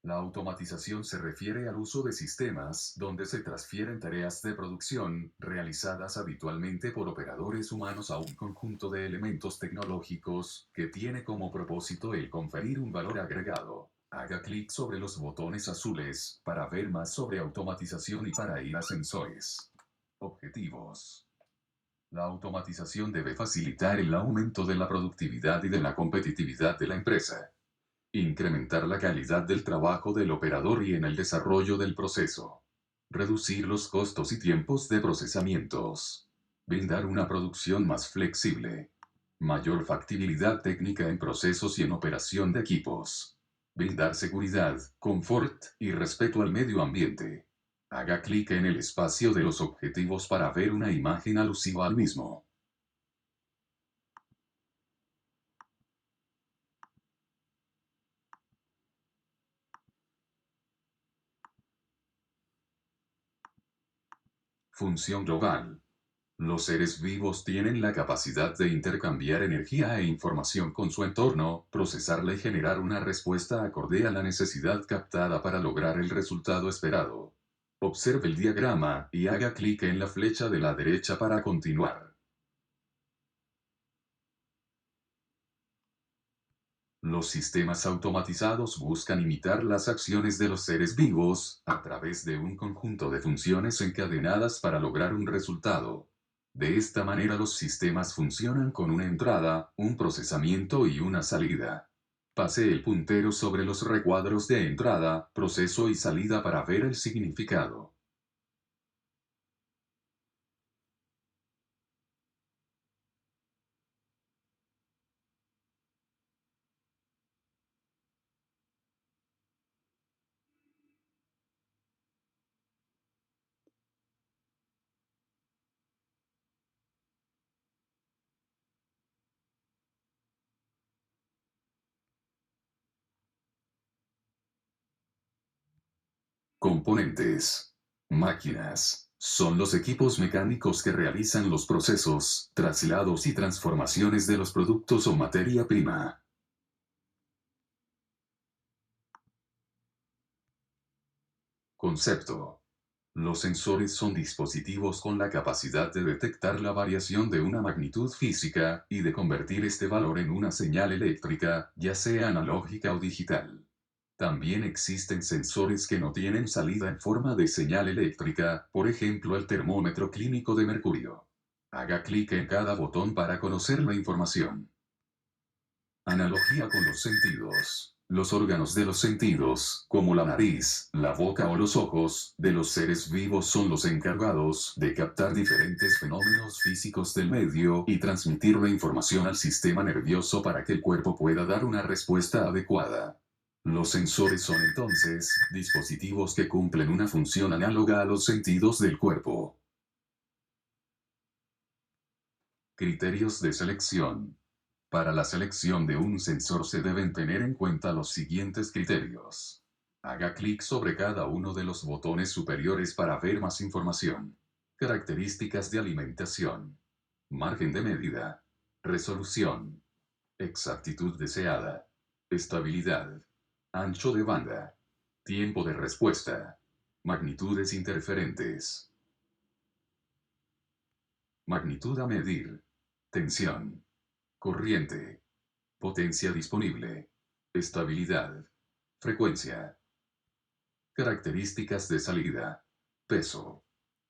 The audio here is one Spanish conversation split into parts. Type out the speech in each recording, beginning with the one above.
La automatización se refiere al uso de sistemas donde se transfieren tareas de producción, realizadas habitualmente por operadores humanos a un conjunto de elementos tecnológicos, que tiene como propósito el conferir un valor agregado. Haga clic sobre los botones azules para ver más sobre automatización y para ir a sensores. Objetivos. La automatización debe facilitar el aumento de la productividad y de la competitividad de la empresa. Incrementar la calidad del trabajo del operador y en el desarrollo del proceso. Reducir los costos y tiempos de procesamientos. Brindar una producción más flexible. Mayor factibilidad técnica en procesos y en operación de equipos. Brindar seguridad, confort y respeto al medio ambiente. Haga clic en el espacio de los objetivos para ver una imagen alusiva al mismo. Función global. Los seres vivos tienen la capacidad de intercambiar energía e información con su entorno, procesarla y generar una respuesta acorde a la necesidad captada para lograr el resultado esperado. Observe el diagrama y haga clic en la flecha de la derecha para continuar. Los sistemas automatizados buscan imitar las acciones de los seres vivos, a través de un conjunto de funciones encadenadas para lograr un resultado. De esta manera los sistemas funcionan con una entrada, un procesamiento y una salida. Pase el puntero sobre los recuadros de entrada, proceso y salida para ver el significado. Componentes. Máquinas. Son los equipos mecánicos que realizan los procesos, traslados y transformaciones de los productos o materia prima. Concepto. Los sensores son dispositivos con la capacidad de detectar la variación de una magnitud física y de convertir este valor en una señal eléctrica, ya sea analógica o digital. También existen sensores que no tienen salida en forma de señal eléctrica, por ejemplo el termómetro clínico de mercurio. Haga clic en cada botón para conocer la información. Analogía con los sentidos. Los órganos de los sentidos, como la nariz, la boca o los ojos, de los seres vivos son los encargados de captar diferentes fenómenos físicos del medio y transmitir la información al sistema nervioso para que el cuerpo pueda dar una respuesta adecuada. Los sensores son entonces dispositivos que cumplen una función análoga a los sentidos del cuerpo. Criterios de selección. Para la selección de un sensor se deben tener en cuenta los siguientes criterios. Haga clic sobre cada uno de los botones superiores para ver más información. Características de alimentación. Margen de medida. Resolución. Exactitud deseada. Estabilidad. Ancho de banda. Tiempo de respuesta. Magnitudes interferentes. Magnitud a medir. Tensión. Corriente. Potencia disponible. Estabilidad. Frecuencia. Características de salida. Peso.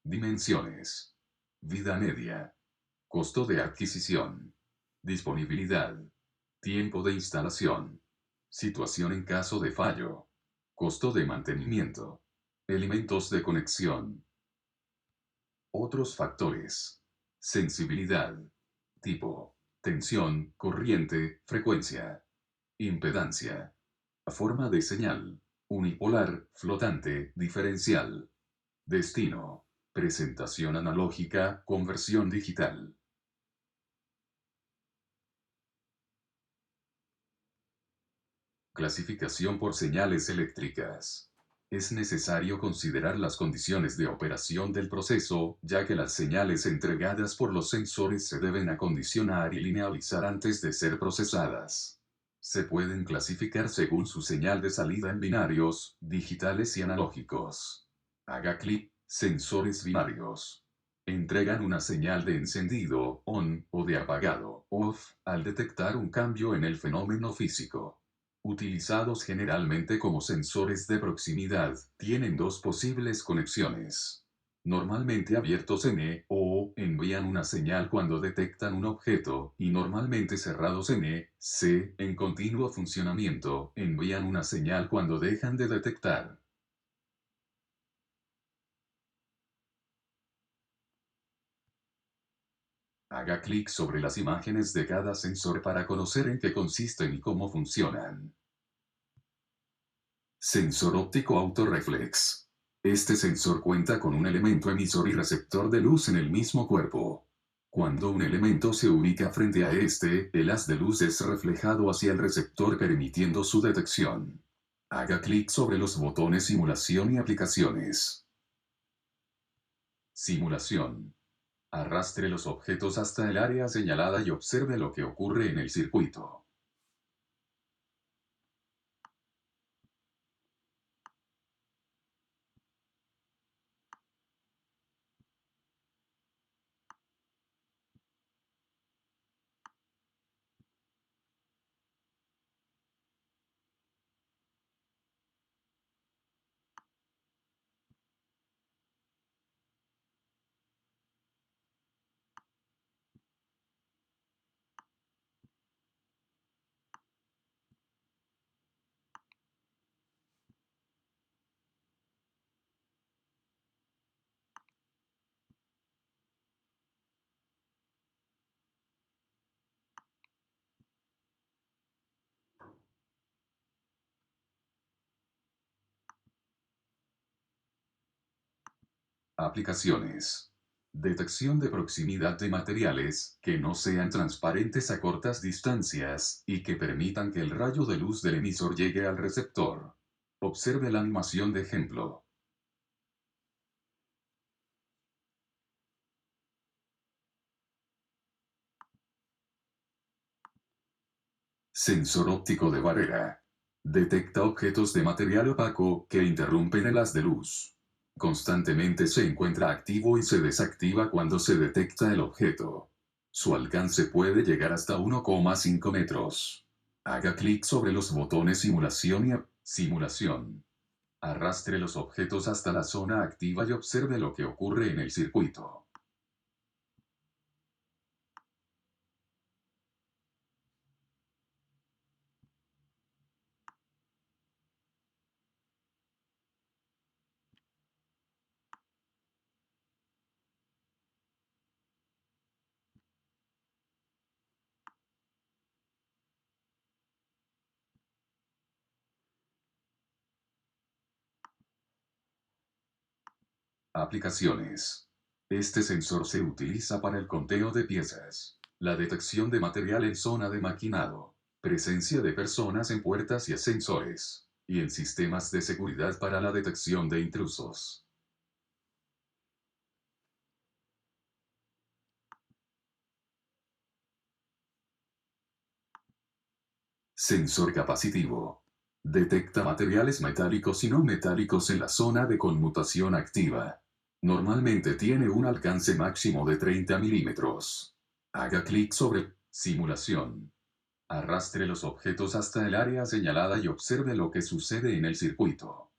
Dimensiones. Vida media. Costo de adquisición. Disponibilidad. Tiempo de instalación. Situación en caso de fallo. Costo de mantenimiento. Elementos de conexión. Otros factores. Sensibilidad. Tipo. Tensión, corriente, frecuencia. Impedancia. Forma de señal. Unipolar, flotante, diferencial. Destino. Presentación analógica, conversión digital. Clasificación por señales eléctricas. Es necesario considerar las condiciones de operación del proceso, ya que las señales entregadas por los sensores se deben acondicionar y linealizar antes de ser procesadas. Se pueden clasificar según su señal de salida en binarios, digitales y analógicos. Haga clic, sensores binarios. Entregan una señal de encendido, on, o de apagado, off, al detectar un cambio en el fenómeno físico. Utilizados generalmente como sensores de proximidad, tienen dos posibles conexiones. Normalmente abiertos en E, o envían una señal cuando detectan un objeto, y normalmente cerrados en E, C, en continuo funcionamiento, envían una señal cuando dejan de detectar. Haga clic sobre las imágenes de cada sensor para conocer en qué consisten y cómo funcionan. Sensor óptico autorreflex. Este sensor cuenta con un elemento emisor y receptor de luz en el mismo cuerpo. Cuando un elemento se ubica frente a este, el haz de luz es reflejado hacia el receptor permitiendo su detección. Haga clic sobre los botones Simulación y Aplicaciones. Simulación. Arrastre los objetos hasta el área señalada y observe lo que ocurre en el circuito. Aplicaciones. Detección de proximidad de materiales que no sean transparentes a cortas distancias y que permitan que el rayo de luz del emisor llegue al receptor. Observe la animación de ejemplo. Sensor óptico de barrera. Detecta objetos de material opaco que interrumpen el haz de luz. Constantemente se encuentra activo y se desactiva cuando se detecta el objeto. Su alcance puede llegar hasta 1,5 metros. Haga clic sobre los botones Simulación y Simulación. Arrastre los objetos hasta la zona activa y observe lo que ocurre en el circuito. Aplicaciones. Este sensor se utiliza para el conteo de piezas, la detección de material en zona de maquinado, presencia de personas en puertas y ascensores, y en sistemas de seguridad para la detección de intrusos. Sensor capacitivo. Detecta materiales metálicos y no metálicos en la zona de conmutación activa. Normalmente tiene un alcance máximo de 30 milímetros. Haga clic sobre Simulación. Arrastre los objetos hasta el área señalada y observe lo que sucede en el circuito.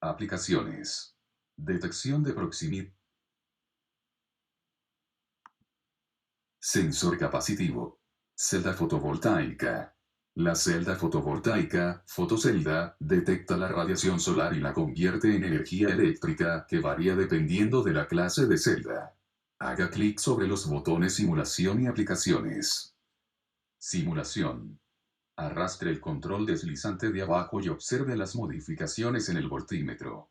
Aplicaciones. Detección de proximidad. Sensor capacitivo. Celda fotovoltaica. La celda fotovoltaica, fotocelda, detecta la radiación solar y la convierte en energía eléctrica que varía dependiendo de la clase de celda. Haga clic sobre los botones Simulación y Aplicaciones. Simulación. Arrastre el control deslizante de abajo y observe las modificaciones en el voltímetro.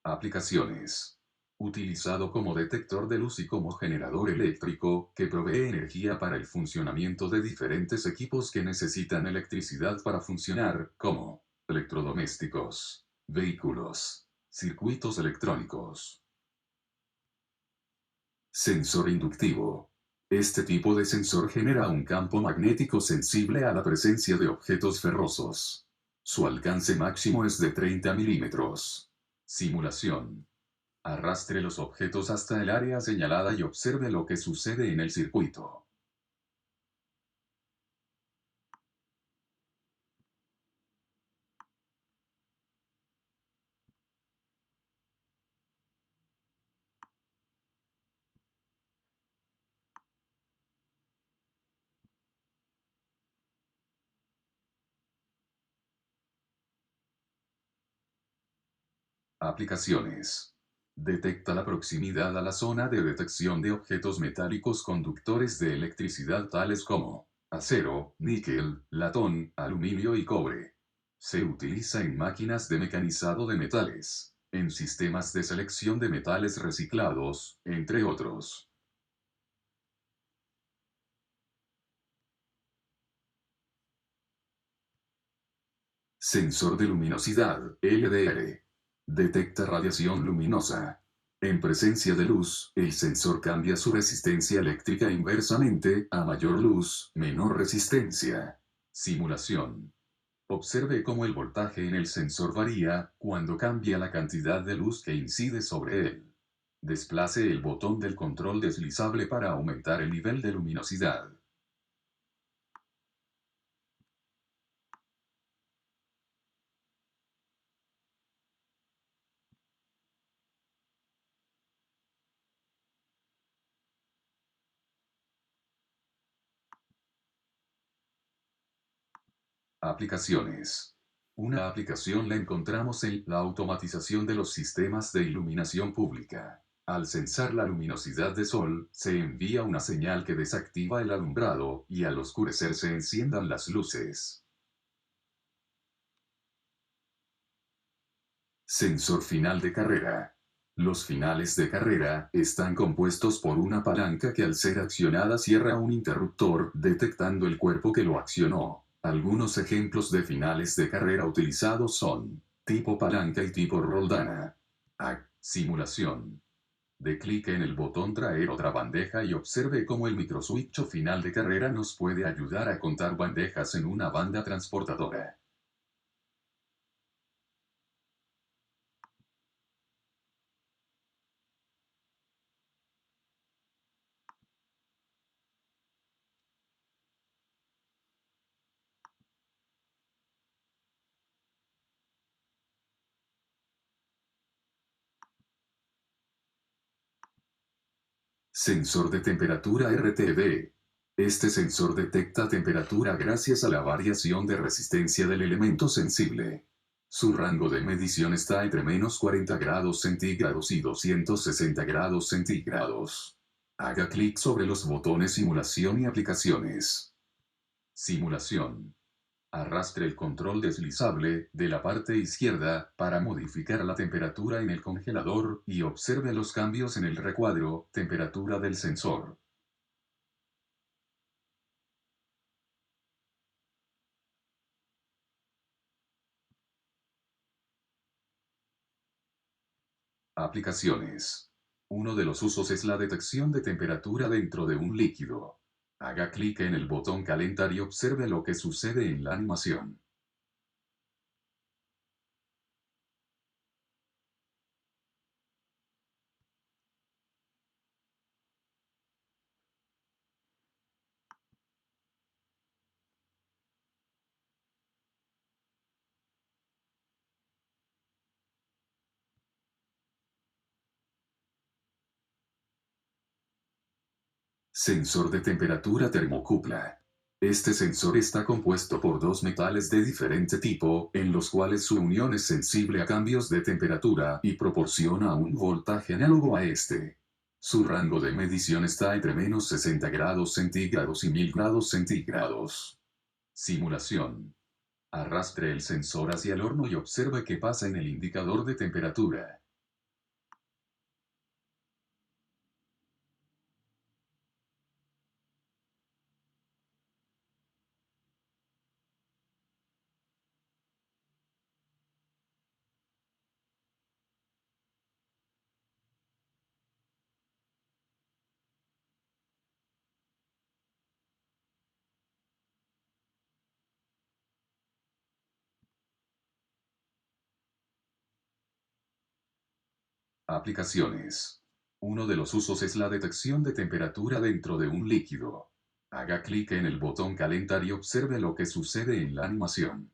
Aplicaciones. Utilizado como detector de luz y como generador eléctrico, que provee energía para el funcionamiento de diferentes equipos que necesitan electricidad para funcionar, como electrodomésticos, vehículos, circuitos electrónicos. Sensor inductivo. Este tipo de sensor genera un campo magnético sensible a la presencia de objetos ferrosos. Su alcance máximo es de 30 milímetros. Simulación. Arrastre los objetos hasta el área señalada y observe lo que sucede en el circuito. Aplicaciones. Detecta la proximidad a la zona de detección de objetos metálicos conductores de electricidad tales como acero, níquel, latón, aluminio y cobre. Se utiliza en máquinas de mecanizado de metales, en sistemas de selección de metales reciclados, entre otros. Sensor de luminosidad, LDR. Detecta radiación luminosa. En presencia de luz, el sensor cambia su resistencia eléctrica inversamente, a mayor luz, menor resistencia. Simulación. Observe cómo el voltaje en el sensor varía cuando cambia la cantidad de luz que incide sobre él. Desplace el botón del control deslizable para aumentar el nivel de luminosidad. Aplicaciones. Una aplicación la encontramos en la automatización de los sistemas de iluminación pública. Al censar la luminosidad de sol, se envía una señal que desactiva el alumbrado y al oscurecer se enciendan las luces. Sensor final de carrera. Los finales de carrera están compuestos por una palanca que al ser accionada cierra un interruptor, detectando el cuerpo que lo accionó. Algunos ejemplos de finales de carrera utilizados son tipo palanca y tipo roldana. Simulación. De clic en el botón traer otra bandeja y observe cómo el microswitch o final de carrera nos puede ayudar a contar bandejas en una banda transportadora. Sensor de temperatura RTD. Este sensor detecta temperatura gracias a la variación de resistencia del elemento sensible. Su rango de medición está entre -40 grados centígrados y 260 grados centígrados. Haga clic sobre los botones Simulación y Aplicaciones. Simulación. Arrastre el control deslizable de la parte izquierda para modificar la temperatura en el congelador y observe los cambios en el recuadro, temperatura del sensor. Aplicaciones. Uno de los usos es la detección de temperatura dentro de un líquido. Haga clic en el botón calentar y observe lo que sucede en la animación. Sensor de temperatura termocupla. Este sensor está compuesto por dos metales de diferente tipo, en los cuales su unión es sensible a cambios de temperatura y proporciona un voltaje análogo a este. Su rango de medición está entre -60 grados centígrados y 1000 grados centígrados. Simulación. Arrastre el sensor hacia el horno y observe qué pasa en el indicador de temperatura. Aplicaciones. Uno de los usos es la detección de temperatura dentro de un líquido. Haga clic en el botón calentar y observe lo que sucede en la animación.